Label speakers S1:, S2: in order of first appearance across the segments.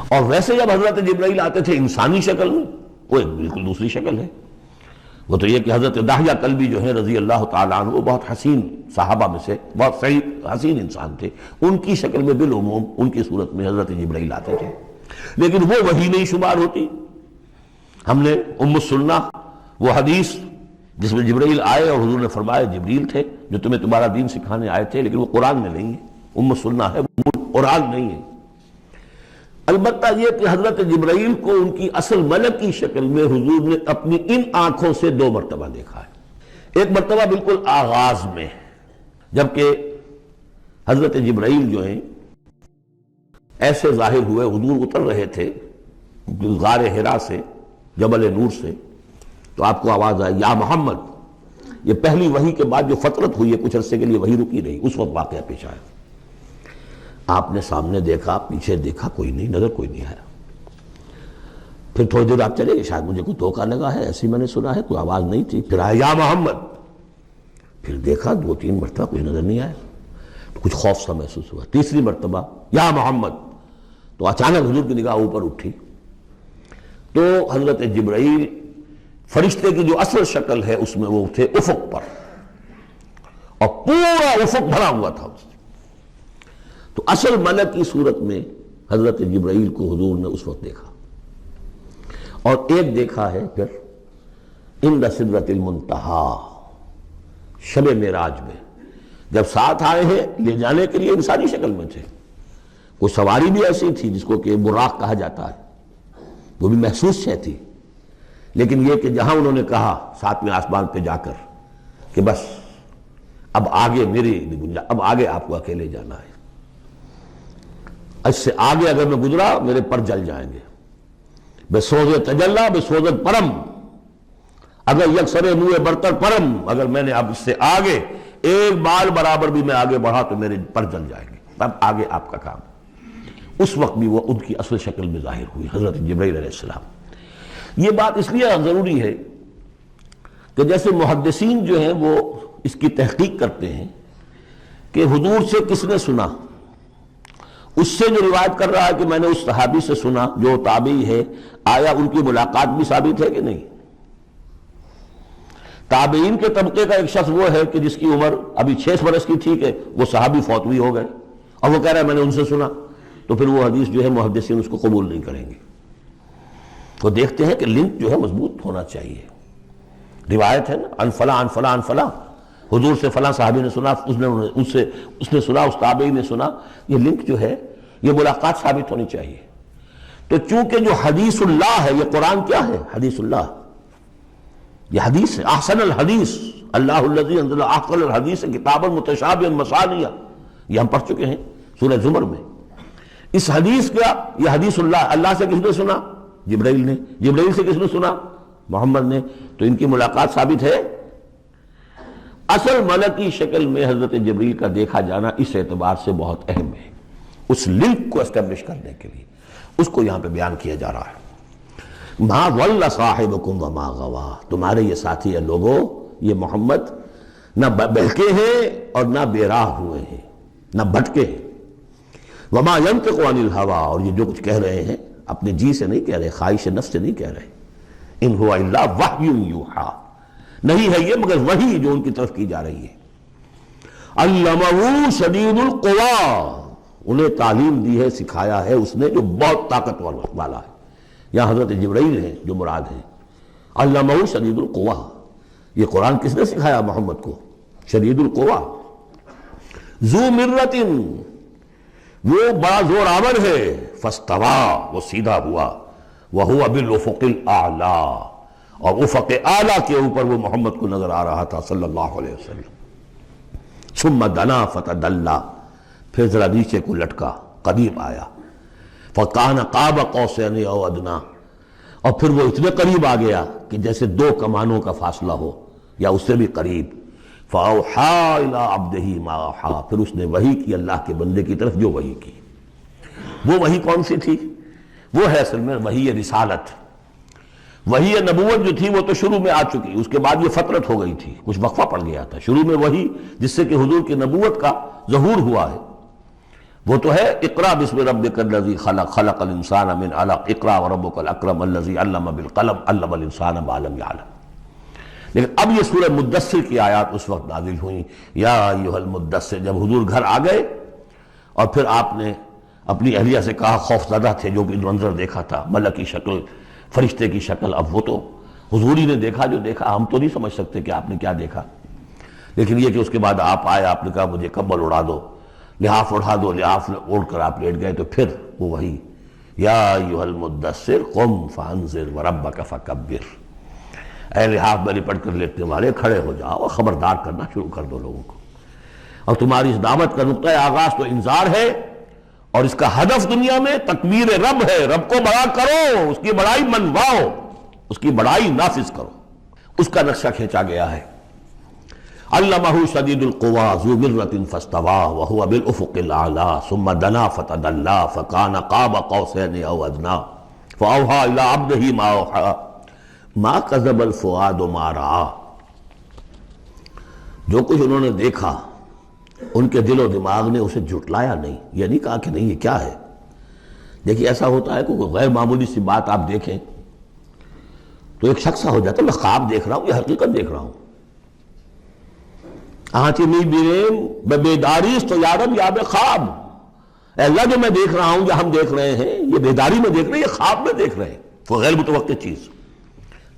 S1: اور ویسے جب حضرت جبرائیل آتے تھے انسانی شکل میں، وہ ایک بالکل دوسری شکل ہے۔ وہ تو یہ کہ حضرت داہیہ کلبی جو ہیں رضی اللہ تعالیٰ عنہ، وہ بہت حسین صحابہ میں سے بہت صحیح حسین انسان تھے، ان کی شکل میں بالعموم ان کی صورت میں حضرت جبرائیل آتے تھے، لیکن وہ وحی نہیں شمار ہوتی۔ ہم نے ام السنہ وہ حدیث جس میں جبرائیل آئے اور حضور نے فرمایا جبریل تھے جو تمہیں تمہارا دین سکھانے آئے تھے، لیکن وہ قرآن میں نہیں ہے، ام السنہ ہے، قرآن نہیں ہے۔ البتہ یہ کہ حضرت جبرائیل کو ان کی اصل ملک کی شکل میں حضور نے اپنی ان آنکھوں سے 2 مرتبہ دیکھا ہے۔ ایک مرتبہ بالکل آغاز میں، جبکہ حضرت جبرائیل جو ہیں ایسے ظاہر ہوئے، حضور اتر رہے تھے غار حرا سے، جبل نور سے، تو آپ کو آواز آئی یا محمد۔ یہ پہلی وحی کے بعد جو فترت ہوئی ہے، کچھ عرصے کے لیے وحی رکی رہی، اس وقت واقعہ پیش آیا۔ آپ نے سامنے دیکھا، پیچھے دیکھا، کوئی نہیں، نظر کوئی نہیں آیا۔ پھر تھوڑی دیر آپ چلے گئے، شاید مجھے کوئی دھوکہ لگا ہے، ایسی میں نے سنا ہے، کوئی آواز نہیں تھی۔ پھر آیا یا محمد، پھر دیکھا 2-3 مرتبہ کوئی نظر نہیں آیا، تو کچھ خوف سا محسوس ہوا۔ تیسری مرتبہ یا محمد، تو اچانک حضور کی نگاہ اوپر اٹھی، تو حضرت جبرائیل فرشتے کی جو اصل شکل ہے اس میں وہ تھے افق پر، اور پورا افق بھرا ہوا تھا۔ تو اصل ملک کی صورت میں حضرت جبرائیل کو حضور نے اس وقت دیکھا، اور ایک دیکھا ہے پھر عند سدرۃ المنتہا، شب معراج میں، جب ساتھ آئے ہیں لے جانے کے لیے انسانی شکل میں تھے۔ کوئی سواری بھی ایسی تھی جس کو کہ براق کہا جاتا ہے، وہ بھی محسوس شے تھی، لیکن یہ کہ جہاں انہوں نے کہا 7ویں آسمان پہ جا کر کہ بس اب آگے میری گنجائش، اب آگے آپ کو اکیلے جانا ہے، اس سے آگے اگر میں گزرا میرے پر جل جائیں گے، بے سوز تجلا بے سوزت پرم، اگر یکسر منہ برتر پرم، اگر میں نے اب اس سے آگے ایک بال برابر بھی میں آگے بڑھا تو میرے پر جل جائیں گے، تب آگے آپ کا کام۔ اس وقت بھی وہ ان کی اصل شکل میں ظاہر ہوئی حضرت جبرائیل علیہ السلام۔ یہ بات اس لیے ضروری ہے کہ جیسے محدثین جو ہیں وہ اس کی تحقیق کرتے ہیں کہ حضور سے کس نے سنا، اس سے جو روایت کر رہا ہے کہ میں نے اس صحابی سے سنا جو تابعی ہے، آیا ان کی ملاقات بھی ثابت ہے کہ نہیں؟ تابعین کے طبقے کا ایک شخص وہ ہے کہ جس کی عمر ابھی 6 برس کی تھی کہ وہ صحابی فوت بھی ہو گئے، اور وہ کہہ رہا ہے میں نے ان سے سنا، تو پھر وہ حدیث جو ہے محدثین اس کو قبول نہیں کریں گے۔ وہ دیکھتے ہیں کہ لنک جو ہے مضبوط ہونا چاہیے، روایت ہے نا ان فلاں ان فلاں ان فلاں، حضور سے فلاں صحابی نے سنا، اس نے سنا، اس تابعی نے سنا، یہ لنک جو ہے یہ ملاقات ثابت ہونی چاہیے۔ تو چونکہ جو حدیث اللہ ہے، یہ قرآن کیا ہے؟ حدیث اللہ، یہ حدیث ہے، احسن الحدیث اللہ الذی انزل احسن الحدیث کتابا متشابہا مثانیہ، یہ ہم پڑھ چکے ہیں سورہ زمر میں۔ اس حدیث کا یہ حدیث اللہ، اللہ سے کس نے سنا؟ جبرائیل نے، جبرائیل سے کس نے سنا؟ محمد نے، تو ان کی ملاقات ثابت ہے۔ اصل ملکی شکل میں حضرت جبرائیل کا دیکھا جانا اس اعتبار سے بہت اہم ہے، اس لنک کو اسٹیبلش کرنے کے لیے اس کو یہاں پہ بیان کیا جا رہا ہے۔ ما ضل صاحبکم وما غوا، تمہارے یہ ساتھی ہے لوگوں، یہ محمد نہ بہکے ہیں اور نہ بے راہ ہوئے ہیں، نہ بھٹکے ہیں۔ وما ينطق عن الهوى، اور یہ جو کچھ کہہ رہے ہیں اپنے جی سے نہیں کہہ رہے، خواہش نفس سے نہیں کہہ رہے، ان هو الا وحی یوحی، نہیں ہے یہ مگر وحی جو ان کی طرف کی جا رہی ہے۔ علمہ شدید القوی، انہیں تعلیم دی ہے، سکھایا ہے اس نے جو بہت طاقتور والا ہے۔ یہاں حضرت جبرائیل ہیں جو مراد ہیں، علمہ شدید القوی، یہ قرآن کس نے سکھایا محمد کو؟ شدید القوی، ذو مرۃ، وہ بڑا زور آور ہے، فاستوی، وہ سیدھا ہوا، وہو بالافق الاعلی، اور افق اعلیٰ کے اوپر وہ محمد کو نظر آ رہا تھا صلی اللہ علیہ وسلم۔ ثم دنا فتدلی، پھر ذرا نیچے کو لٹکا، قریب آیا، فکان قاب قوسین او ادنی، اور پھر وہ اتنے قریب آ گیا کہ جیسے 2 کمانوں کا فاصلہ ہو یا اس سے بھی قریب۔ فَأَوْحَىٰ إِلَىٰ عَبْدِهِ مَا أَوْحَىٰ، پھر اس نے وحی کی اللہ کے بندے کی طرف جو وحی کی۔ وہ وحی کون سی تھی؟ وہ ہے اصل میں وحی رسالت، وحی نبوت جو تھی وہ تو شروع میں آ چکی، اس کے بعد یہ فترت ہو گئی تھی، کچھ وقفہ پڑ گیا تھا۔ شروع میں وحی جس سے کہ حضور کی نبوت کا ظہور ہوا ہے، وہ تو ہے اقرا بسم ربک الذی خلق خلق الانسان من علق اقرا وربک الاکرم الذی علم بالقلم علم الانسان ما لم یعلم. لیکن اب یہ سورہ مدثر کی آیات اس وقت نازل ہوئیں، یا ایھا المدثر، جب حضور گھر آ گئے اور پھر آپ نے اپنی اہلیہ سے کہا، خوف زدہ تھے، جو بھی منظر دیکھا تھا، ملک کی شکل، فرشتے کی شکل، اب وہ تو حضور ہی نے دیکھا جو دیکھا، ہم تو نہیں سمجھ سکتے کہ آپ نے کیا دیکھا. لیکن یہ کہ اس کے بعد آپ آئے، آپ نے کہا مجھے کمبل اڑا دو، لحاف اڑا دو، لحاف اوڑھ کر آپ لیٹ گئے، تو پھر وہ وہی یا ایھا المدثر قم فانذر وربک فکبر، اے لحاف میں لپٹ کر لیٹنے والے کھڑے ہو جاؤ اور خبردار کرنا شروع کر دو لوگوں کو. اور تمہاری اس دعوت کا نقطۂ آغاز تو انذار ہے، اور اس کا ہدف دنیا میں تکبیر رب ہے. رب کو بڑا کرو، اس کی بڑائی منواؤ، اس کی بڑائی نافذ کرو. اس کا نقشہ کھینچا گیا ہے. علمہ شدید القویٰ ذو مرۃ فاستویٰ وہو بالافق الاعلیٰ ثم دنا فتدلیٰ فکان قاب قوسین او ادنیٰ فاوحیٰ الی عبدہ ما اوحیٰ ما کذب الفؤاد ما رأیٰ. جو کچھ انہوں نے دیکھا ان کے دل و دماغ نے اسے جھٹلایا نہیں، یہ نہیں کہا کہ نہیں یہ کیا ہے. دیکھیے ایسا ہوتا ہے کہ کوئی غیر معمولی سی بات آپ دیکھیں تو ایک شخص ہو جاتا ہے میں خواب دیکھ رہا ہوں، یہ حقیقت دیکھ رہا ہوں. آنچی می بیریم بے بیداریس تو یارم یا بے خواب، اے اللہ جو میں دیکھ رہا ہوں، جو ہم دیکھ رہے ہیں، یہ بیداری میں دیکھ رہے ہیں، یہ خواب میں دیکھ رہے ہیں، وہ غیر متوقع چیز.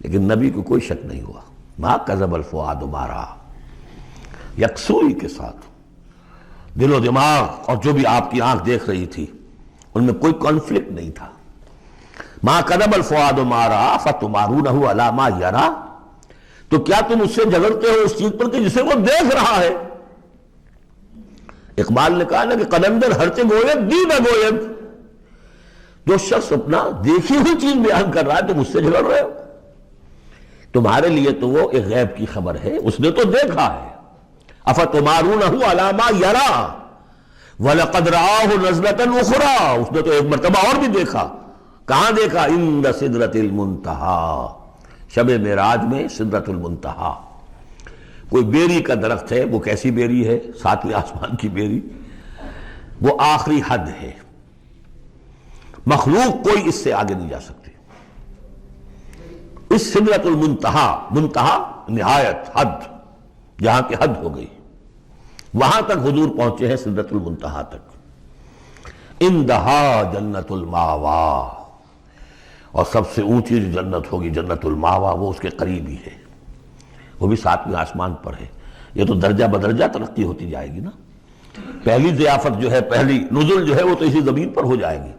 S1: لیکن نبی کو کوئی شک نہیں ہوا. ما کذب الفؤاد ما رأیٰ، یکسوئی کے ساتھ دل و دماغ اور جو بھی آپ کی آنکھ دیکھ رہی تھی ان میں کوئی کانفلکٹ نہیں تھا. ما کذب الفؤاد ما رأیٰ فتمارونہ علی ما یریٰ، تو کیا تم اس سے جھگڑتے ہو اس چیز پر کہ جسے وہ دیکھ رہا ہے. اقبال نے کہا نا کہ قلندر ہرچے گوید دی نہ گوید، جو شخص اپنا دیکھی ہوئی چیز بیان کر رہا ہے تم اس سے جھگڑ رہے ہو. تمہارے لیے تو وہ ایک غیب کی خبر ہے، اس نے تو دیکھا ہے. افتمارونہ علی ما یریٰ وَلَقَدْ رَآهُ نَزْلَةً أُخْرَىٰ، اس نے تو ایک مرتبہ اور بھی دیکھا. کہاں دیکھا؟ عند سدرۃ المنتہیٰ، شب معراج میں سدرۃ المنتہیٰ. کوئی بیری کا درخت ہے، وہ کیسی بیری ہے؟ ساتویں آسمان کی بیری، وہ آخری حد ہے. مخلوق کوئی اس سے آگے نہیں جا سکتی. اس سدرۃ المنتہیٰ، منتہا نہایت، حد، جہاں کی حد ہو گئی، وہاں تک حضور پہنچے ہیں، سدرۃ المنتہیٰ تک. اندہا جنت الماوا، اور سب سے اونچی جو جنت ہوگی جنت الماوا، وہ اس کے قریب ہی ہے، وہ بھی ساتویں آسمان پر ہے. یہ تو درجہ بدرجہ ترقی ہوتی جائے گی نا. پہلی ضیافت جو ہے، پہلی نزل جو ہے، وہ تو اسی زمین پر ہو جائے گی.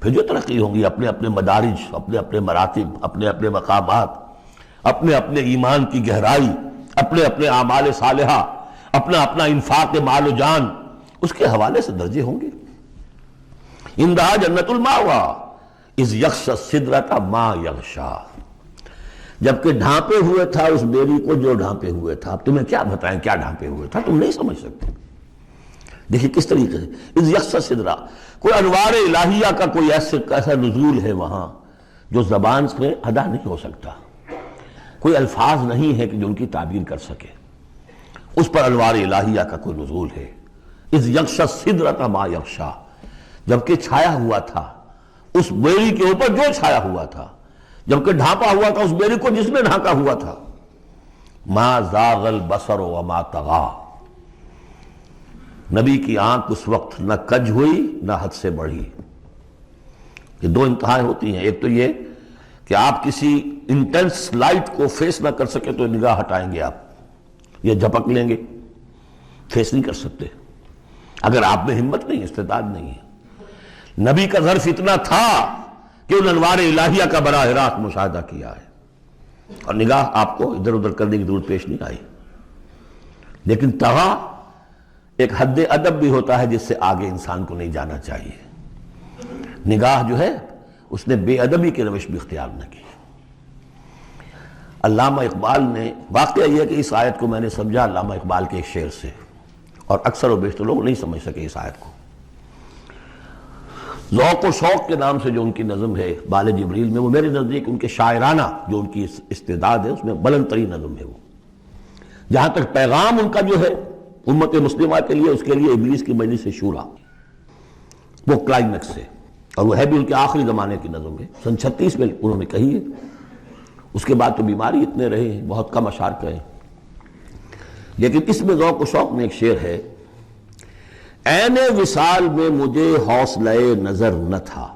S1: پھر جو ترقی ہوگی، اپنے اپنے مدارج، اپنے اپنے مراتب، اپنے اپنے مقامات، اپنے اپنے ایمان کی گہرائی، اپنے اپنے اعمال صالحہ، اپنا اپنا انفاق مال و جان، اس کے حوالے سے درجے ہوں گے. اندہا جنت الماوا اذ یغشی السدرۃ ما یغشی، جبکہ ڈھانپے ہوئے تھا اس بیری کو جو ڈھانپے ہوئے تھا. اب تمہیں کیا بتائیں کیا ڈھانپے ہوئے تھا، تم نہیں سمجھ سکتے. دیکھیں کس طریقے سے اذ یغشی السدرۃ، کوئی انوار الہیہ کا کوئی ایسا نزول ہے وہاں جو زبان سے ادا نہیں ہو سکتا. کوئی الفاظ نہیں ہے کہ جو ان کی تعبیر کر سکے. اس پر انوار الہیہ کا کوئی نزول ہے. اذ یغشی السدرۃ ما یغشی، جبکہ چھایا ہوا تھا اس بیری کے اوپر جو چھایا ہوا تھا، جبکہ ڈھانپا ہوا تھا اس بیری کو جس نے ڈھانکا ہوا تھا. ما زاغ البصر وما طغی، نبی کی آنکھ اس وقت نہ کج ہوئی نہ حد سے بڑھی. یہ دو انتہائیں ہوتی ہیں. ایک تو یہ کہ آپ کسی انٹینس لائٹ کو فیس نہ کر سکے تو نگاہ ہٹائیں گے، آپ یہ جھپک لیں گے، فیس نہیں کر سکتے اگر آپ میں ہمت نہیں، استعداد نہیں ہے. نبی کا ظرف اتنا تھا کہ ان انوار الہیہ کا براہ راست مشاہدہ کیا ہے، اور نگاہ آپ کو ادھر ادھر کرنے کی ضرورت پیش نہیں آئی. لیکن طغیٰ ایک حد ادب بھی ہوتا ہے جس سے آگے انسان کو نہیں جانا چاہیے. نگاہ جو ہے اس نے بے ادبی کی روش بھی اختیار نہ کی. علامہ اقبال نے، واقعہ یہ ہے کہ اس آیت کو میں نے سمجھا علامہ اقبال کے ایک شعر سے، اور اکثر و بیشتر لوگ نہیں سمجھ سکے اس آیت کو. ذوق و شوق کے نام سے جو ان کی نظم ہے بال جبریل میں، وہ میرے نزدیک ان کے شاعرانہ جو ان کی استعداد ہے اس میں بلند ترین نظم ہے. وہ جہاں تک پیغام ان کا جو ہے امت مسلمہ کے لیے، اس کے لیے ابلیس کی مجلس شورا، وہ کلائمیکس ہے، اور وہ ہے بھی ان کے آخری زمانے کی نظم ہے، سن 36 میں انہوں نے کہی ہے۔ اس کے بعد تو بیماری اتنے رہے ہیں، بہت کم اشعار کہے ہیں، لیکن اس میں ذوق و شوق میں ایک شعر ہے: عین وصال میں مجھے حوصلہ نظر نہ تھا،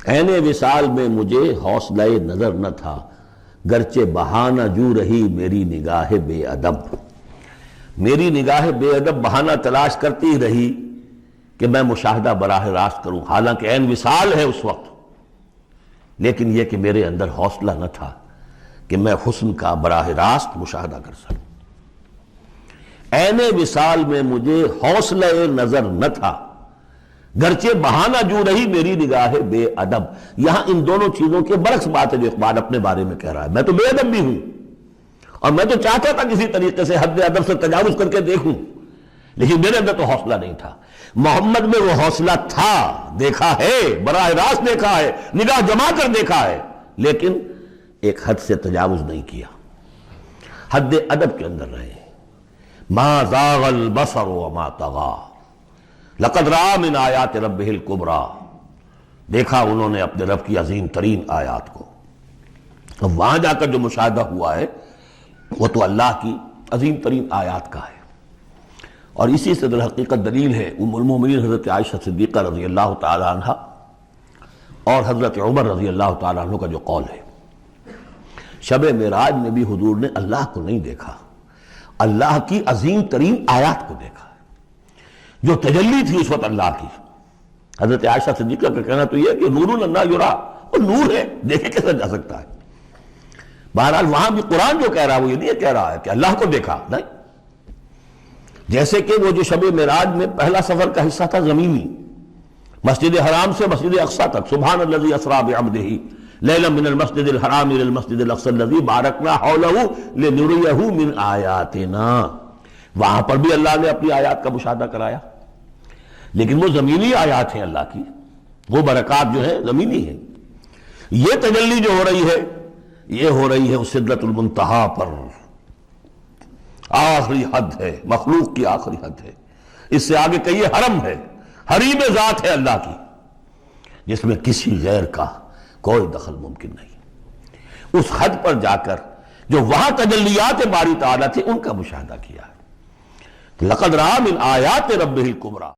S1: عین وصال میں مجھے حوصلہ نظر نہ تھا، گرچہ بہانہ جو رہی میری نگاہ بے ادب، میری نگاہ بے ادب بہانہ تلاش کرتی رہی کہ میں مشاہدہ براہ راست کروں، حالانکہ عین وصال ہے اس وقت، لیکن یہ کہ میرے اندر حوصلہ نہ تھا کہ میں حسن کا براہ راست مشاہدہ کر سکوں۔ عین وصال میں مجھے حوصلہ نظر نہ تھا، گرچہ بہانہ جو رہی میری نگاہ بے ادب۔ یہاں ان دونوں چیزوں کے برعکس بات ہے جو اقبال اپنے بارے میں کہہ رہا ہے۔ میں تو بے ادب بھی ہوں، اور میں تو چاہتا تھا کسی طریقے سے حد ادب سے تجاوز کر کے دیکھوں، لیکن میرے اندر تو حوصلہ نہیں تھا۔ محمد میں وہ حوصلہ تھا، دیکھا ہے، براہ راست دیکھا ہے، نگاہ جما کر دیکھا ہے، لیکن ایک حد سے تجاوز نہیں کیا، حد ادب کے اندر رہے۔ ما زاغ البصر وما طغى لقد رأى من آیات ربہ الکبریٰ، دیکھا انہوں نے اپنے رب کی عظیم ترین آیات کو۔ اب وہاں جا کر جو مشاہدہ ہوا ہے وہ تو اللہ کی عظیم ترین آیات کا ہے، اور اسی سے در حقیقت دلیل ہے ام المومنین حضرت عائشہ صدیقہ رضی اللہ تعالی عنہ اور حضرت عمر رضی اللہ تعالی عنہ کا جو قول ہے۔ شب معراج میں بھی حضور نے اللہ کو نہیں دیکھا، اللہ کی عظیم ترین آیات کو دیکھا، جو تجلی تھی اس وقت اللہ کی۔ حضرت عائشہ صدیقہ کا کہنا تو یہ ہے کہ نور لا یرا، وہ نور ہے، دیکھے کیسا جا سکتا ہے۔ بہرحال وہاں بھی قرآن جو کہہ رہا ہے وہ یہ نہیں کہہ رہا ہے کہ اللہ کو دیکھا، نہیں، جیسے کہ وہ جو شب معراج میں پہلا سفر کا حصہ تھا زمینی، مسجد حرام سے مسجد اقصی تک، سبحان الذی اسریٰ بعبدہ لیلا من المسجد الحرام الى المسجد الاقصی الذی بارکنا حولہ لنریہ من آیاتنا، وہاں پر بھی اللہ نے اپنی آیات کا مشاہدہ کرایا، لیکن وہ زمینی آیات ہیں اللہ کی، وہ برکات جو ہیں زمینی ہیں۔ یہ تجلی جو ہو رہی ہے یہ ہو رہی ہے اس سدرۃ المنتہا پر، آخری حد ہے، مخلوق کی آخری حد ہے، اس سے آگے کہیے حرم ہے، حریم ذات ہے اللہ کی، جس میں کسی غیر کا کوئی دخل ممکن نہیں۔ اس حد پر جا کر جو وہاں تجلیات باری تعالیٰ تھے ان کا مشاہدہ کیا ہے۔ لقد رأى من آیات ربہ الکبریٰ۔